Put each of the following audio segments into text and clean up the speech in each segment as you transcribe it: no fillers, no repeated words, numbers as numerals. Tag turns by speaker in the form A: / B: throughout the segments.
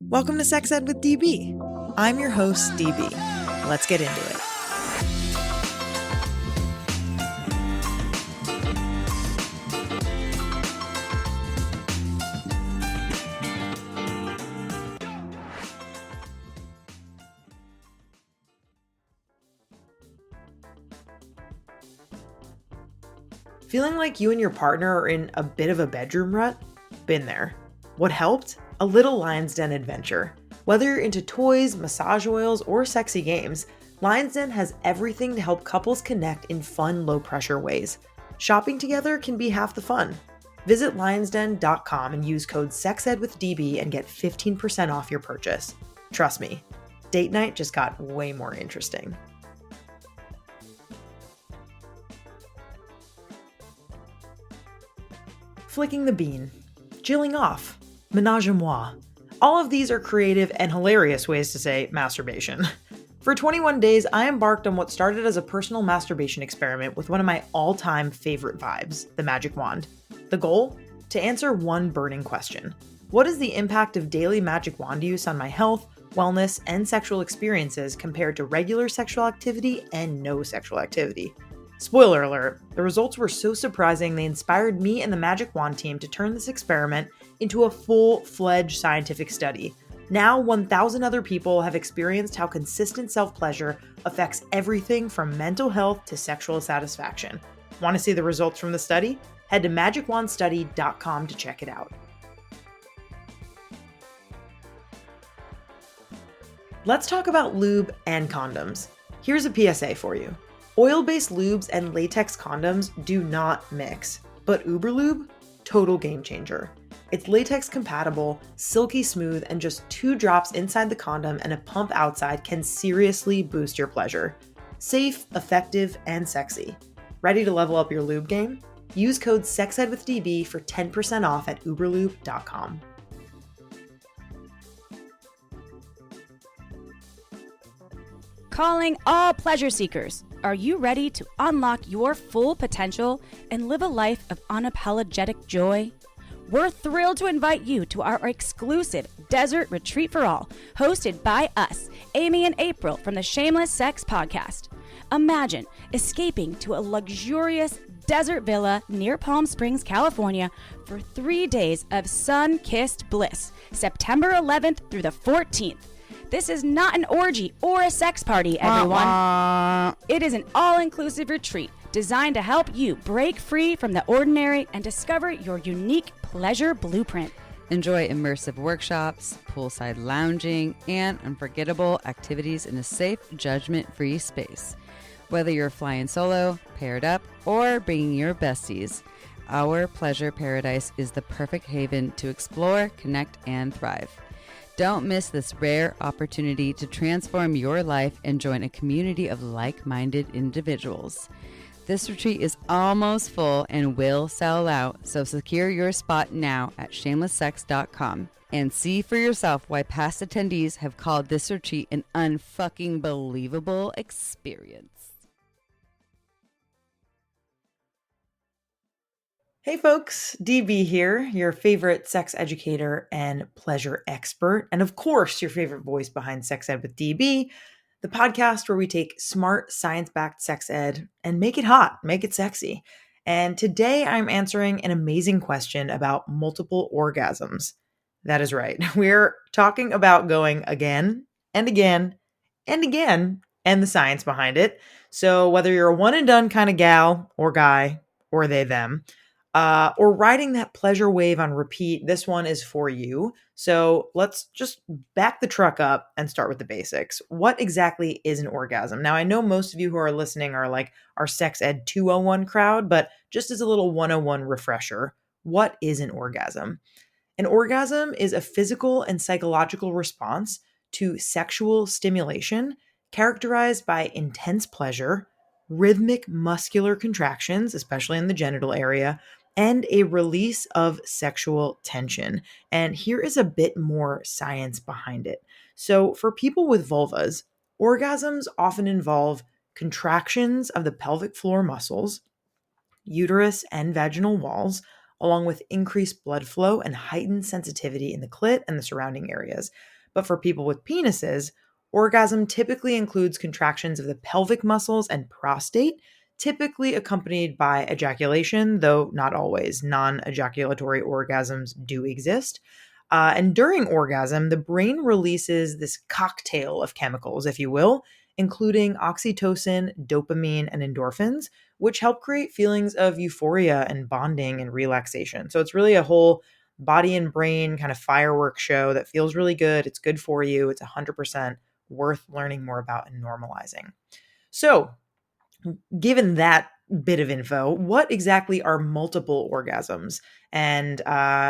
A: Welcome to Sex Ed with DB. I'm your host, DB. Let's get into it. Feeling like you and your partner are in a bit of a bedroom rut? Been there. What helped? A little Lion's Den adventure. Whether you're into toys, massage oils, or sexy games, Lion's Den has everything to help couples connect in fun, low-pressure ways. Shopping together can be half the fun. Visit lionsden.com and use code SEXEDWITHDB and get 15% off your purchase. Trust me, date night just got way more interesting. Flicking the bean, jilling off, menage a moi. All of these are creative and hilarious ways to say masturbation. For 21 days, I embarked on what started as a personal masturbation experiment with one of my all-time favorite vibes, the magic wand. The goal? To answer one burning question. What is the impact of daily magic wand use on my health, wellness, and sexual experiences compared to regular sexual activity and no sexual activity? Spoiler alert, the results were so surprising they inspired me and the Magic Wand team to turn this experiment into a full-fledged scientific study. Now, 1,000 other people have experienced how consistent self-pleasure affects everything from mental health to sexual satisfaction. Want to see the results from the study? Head to magicwandstudy.com to check it out. Let's talk about lube and condoms. Here's a PSA for you. Oil-based lubes and latex condoms do not mix, but Uberlube, total game changer. It's latex compatible, silky smooth, and just 2 drops inside the condom and a pump outside can seriously boost your pleasure. Safe, effective, and sexy. Ready to level up your lube game? Use code SEXEDWITHDB for 10% off at uberlube.com.
B: Calling all pleasure seekers. Are you ready to unlock your full potential and live a life of unapologetic joy? We're thrilled to invite you to our exclusive Desert Retreat for All, hosted by us, Amy and April from the Shameless Sex Podcast. Imagine escaping to a luxurious desert villa near Palm Springs, California for 3 days of sun-kissed bliss, September 11th through the 14th. This is not an orgy or a sex party, everyone. It is an all-inclusive retreat designed to help you break free from the ordinary and discover your unique pleasure blueprint.
C: Enjoy immersive workshops, poolside lounging, and unforgettable activities in a safe, judgment-free space. Whether you're flying solo, paired up, or bringing your besties, our pleasure paradise is the perfect haven to explore, connect, and thrive. Don't miss this rare opportunity to transform your life and join a community of like-minded individuals. This retreat is almost full and will sell out, so secure your spot now at shamelesssex.com and see for yourself why past attendees have called this retreat an unfucking believable experience.
A: Hey folks, DB here, your favorite sex educator and pleasure expert, and of course, your favorite voice behind Sex Ed with DB, the podcast where we take smart, science-backed sex ed and make it hot, make it sexy. And today I'm answering an amazing question about multiple orgasms. That is right. We're talking about going again and again and again and the science behind it. So whether you're a one and done kind of gal or guy or they, them, or riding that pleasure wave on repeat, this one is for you. So let's just back the truck up and start with the basics. What exactly is an orgasm? Now, I know most of you who are listening are like our Sex Ed 201 crowd, but just as a little 101 refresher, what is an orgasm? An orgasm is a physical and psychological response to sexual stimulation characterized by intense pleasure, rhythmic muscular contractions, especially in the genital area, and a release of sexual tension. And here is a bit more science behind it. So for people with vulvas, orgasms often involve contractions of the pelvic floor muscles, uterus and vaginal walls, along with increased blood flow and heightened sensitivity in the clit and the surrounding areas. But for people with penises, orgasm typically includes contractions of the pelvic muscles and prostate, typically accompanied by ejaculation, though not always. Non ejaculatory orgasms do exist. And during orgasm, the brain releases this cocktail of chemicals, if you will, including oxytocin, dopamine, and endorphins, which help create feelings of euphoria and bonding and relaxation. So it's really a whole body and brain kind of fireworks show that feels really good. It's good for you. It's 100% worth learning more about and normalizing. So, given that bit of info, what exactly are multiple orgasms? And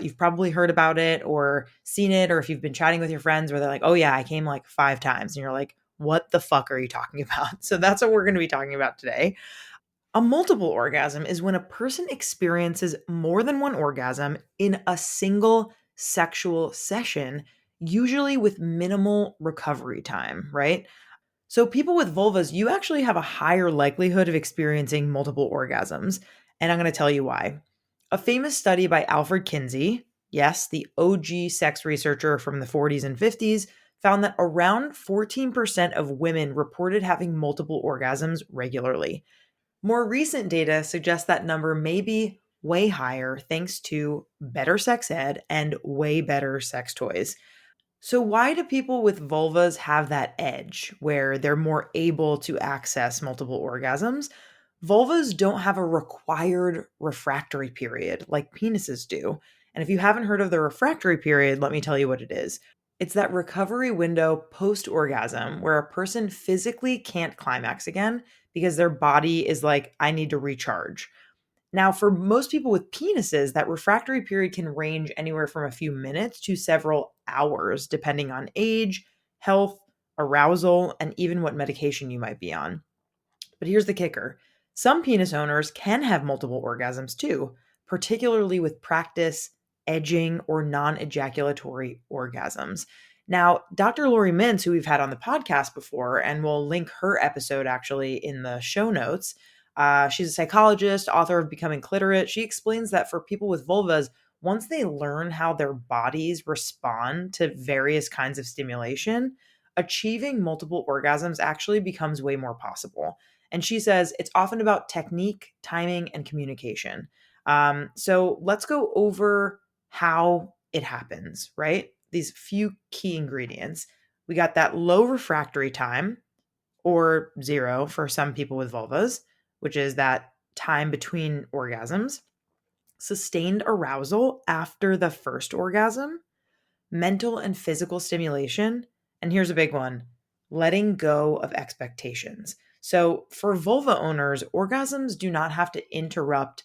A: you've probably heard about it or seen it, or if you've been chatting with your friends where they're like, oh, yeah, I came like 5 times. And you're like, what the fuck are you talking about? So that's what we're going to be talking about today. A multiple orgasm is when a person experiences more than one orgasm in a single sexual session, usually with minimal recovery time, right? So, people with vulvas, you actually have a higher likelihood of experiencing multiple orgasms. And I'm going to tell you why. A famous study by Alfred Kinsey, yes, the OG sex researcher from the 40s and 50s, found that around 14% of women reported having multiple orgasms regularly. More recent data suggests that number may be way higher thanks to better sex ed and way better sex toys. So, why do people with vulvas have that edge where they're more able to access multiple orgasms? Vulvas don't have a required refractory period like penises do. And if you haven't heard of the refractory period, let me tell you what it is. It's that recovery window post orgasm where a person physically can't climax again because their body is like, I need to recharge. Now, for most people with penises, that refractory period can range anywhere from a few minutes to several hours, depending on age, health, arousal, and even what medication you might be on. But here's the kicker: some penis owners can have multiple orgasms too, particularly with practice, edging, or non ejaculatory orgasms. Now, Dr. Lori Mintz, who we've had on the podcast before, and we'll link her episode actually in the show notes. She's a psychologist, author of Becoming Clitorate. She explains that for people with vulvas, once they learn how their bodies respond to various kinds of stimulation, achieving multiple orgasms actually becomes way more possible. And she says it's often about technique, timing, and communication. So let's go over how it happens, right? These few key ingredients. We got that low refractory time, or 0 for some people with vulvas, which is that time between orgasms, sustained arousal after the first orgasm, mental and physical stimulation, and here's a big one: letting go of expectations. So, for vulva owners, orgasms do not have to interrupt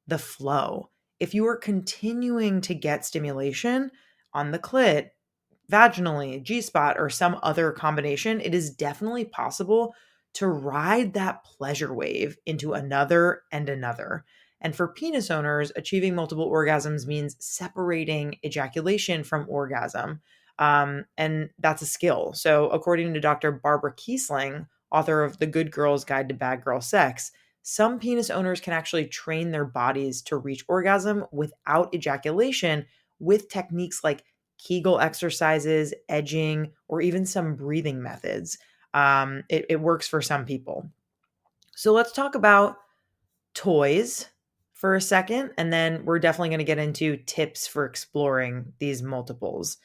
A: the flow. If you are continuing to get stimulation on the clit, vaginally, G spot, or some other combination, it is definitely possible to ride that pleasure wave into another and another. And for penis owners, achieving multiple orgasms means separating ejaculation from orgasm. And that's a skill. So, according to Dr. Barbara Kiesling, author of The Good Girl's Guide to Bad Girl Sex, some penis owners can actually train their bodies to reach orgasm without ejaculation with techniques like Kegel exercises, edging, or even some breathing methods. It works for some people. So let's talk about toys for a second, and then we're definitely going to get into tips for exploring these multiples.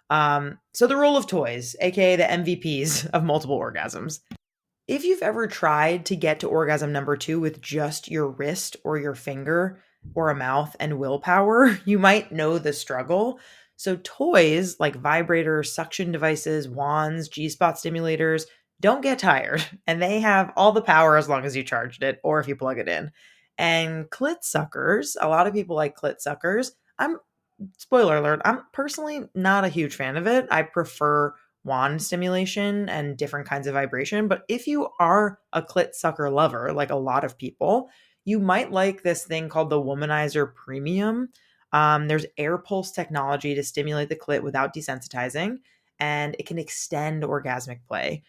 A: So the role of toys, aka the MVPs of multiple orgasms. If you've ever tried to get to orgasm number 2 with just your wrist or your finger or a mouth and willpower, you might know the struggle. So toys like vibrators, suction devices, wands, G-spot stimulators don't get tired, and they have all the power as long as you charged it or if you plug it in. And clit suckers, a lot of people like clit suckers. Spoiler alert, I'm personally not a huge fan of it. I prefer wand stimulation and different kinds of vibration. But if you are a clit sucker lover, like a lot of people, you might like this thing called the Womanizer Premium. There's air pulse technology to stimulate the clit without desensitizing, and it can extend orgasmic play.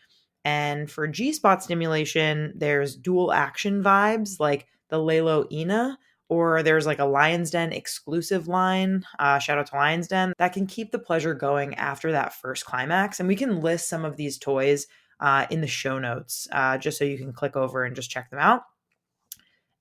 A: And for G spot stimulation, there's dual action vibes like the Lelo Ina or there's like a Lion's Den exclusive line, shout out to Lion's Den, that can keep the pleasure going after that first climax. And we can list some of these toys in the show notes, just so you can click over and just check them out.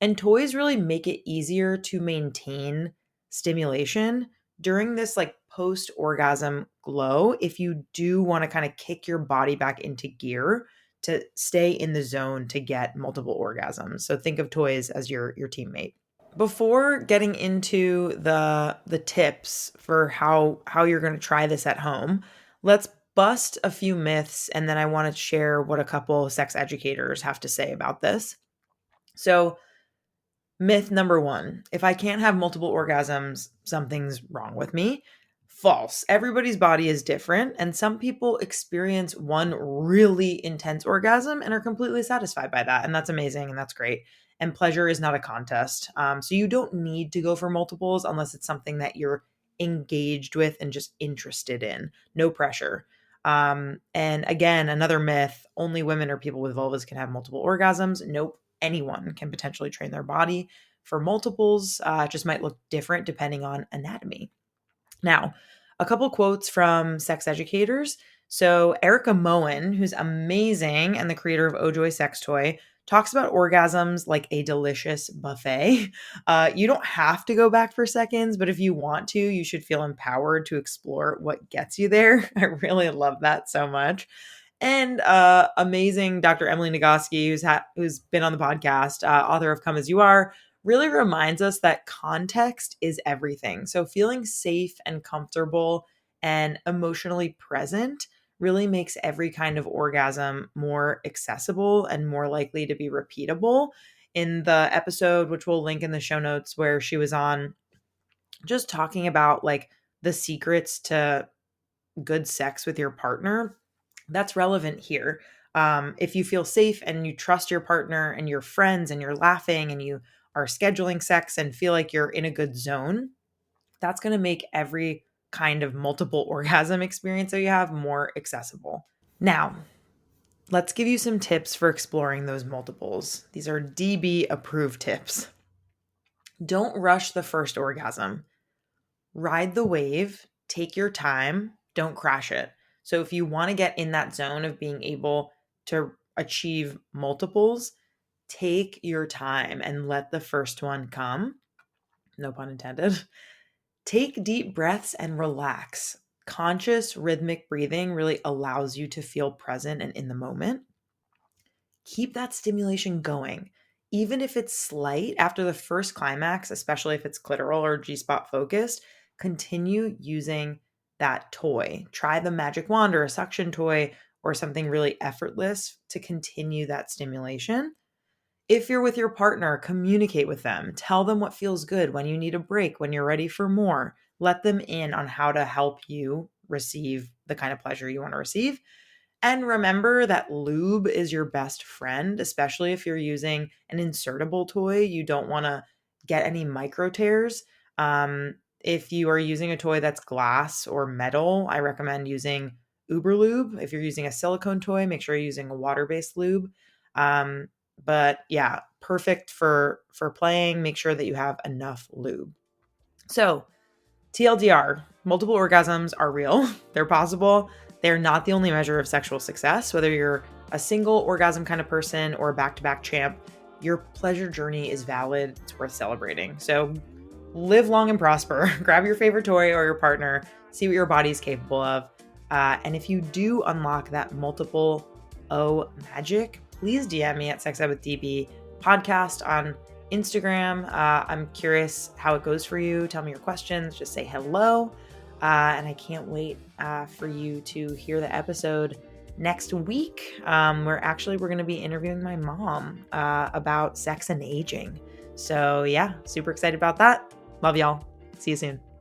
A: And toys really make it easier to maintain stimulation during this like post orgasm glow if you do want to kind of kick your body back into gear to stay in the zone to get multiple orgasms. So think of toys as your teammate. Before getting into the tips for how you're going to try this at home, let's bust a few myths, and then I want to share what a couple sex educators have to say about this. So myth number 1, if I can't have multiple orgasms, something's wrong with me. False. Everybody's body is different, and some people experience one really intense orgasm and are completely satisfied by that, and that's amazing, and that's great. And pleasure is not a contest. So you don't need to go for multiples unless it's something that you're engaged with and just interested in. No pressure. And again, another myth, only women or people with vulvas can have multiple orgasms. Nope. Anyone can potentially train their body for multiples. It just might look different depending on anatomy. Now, a couple quotes from sex educators. So Erica Moen, who's amazing and the creator of Oh Joy Sex Toy, talks about orgasms like a delicious buffet. You don't have to go back for seconds, but if you want to, you should feel empowered to explore what gets you there. I really love that so much. And amazing Dr. Emily Nagoski, who's been on the podcast, author of Come As You Are, really reminds us that context is everything. So feeling safe and comfortable and emotionally present really makes every kind of orgasm more accessible and more likely to be repeatable. In the episode, which we'll link in the show notes, where she was on just talking about like the secrets to good sex with your partner, that's relevant here. If you feel safe and you trust your partner and your friends and you're laughing and you are scheduling sex and feel like you're in a good zone, that's going to make every kind of multiple orgasm experience that you have more accessible. Now, let's give you some tips for exploring those multiples. These are DB approved tips. Don't rush the first orgasm. Ride the wave, take your time, don't crash it. So if you want to get in that zone of being able to achieve multiples, take your time and let the first one come. No pun intended. Take deep breaths and relax. Conscious rhythmic breathing really allows you to feel present and in the moment. Keep that stimulation going. Even if it's slight after the first climax, especially if it's clitoral or G-spot focused, continue using that toy. Try the magic wand or a suction toy or something really effortless to continue that stimulation. If you're with your partner, communicate with them. Tell them what feels good, when you need a break, when you're ready for more. Let them in on how to help you receive the kind of pleasure you want to receive. And remember that lube is your best friend, especially if you're using an insertable toy. You don't want to get any micro tears. If you are using a toy that's glass or metal, I recommend using Uber Lube. If you're using a silicone toy, make sure you're using a water-based lube. But yeah, perfect for playing. Make sure that you have enough lube. So TLDR, multiple orgasms are real. They're possible. They're not the only measure of sexual success. Whether you're a single orgasm kind of person or a back-to-back champ, your pleasure journey is valid. It's worth celebrating. So live long and prosper. Grab your favorite toy or your partner. See what your body is capable of. And if you do unlock that multiple O magic, please DM me at Sex Ed with DB podcast on Instagram. I'm curious how it goes for you. Tell me your questions. Just say hello. And I can't wait for you to hear the episode next week. We're going to be interviewing my mom about sex and aging. So yeah, super excited about that. Love y'all. See you soon.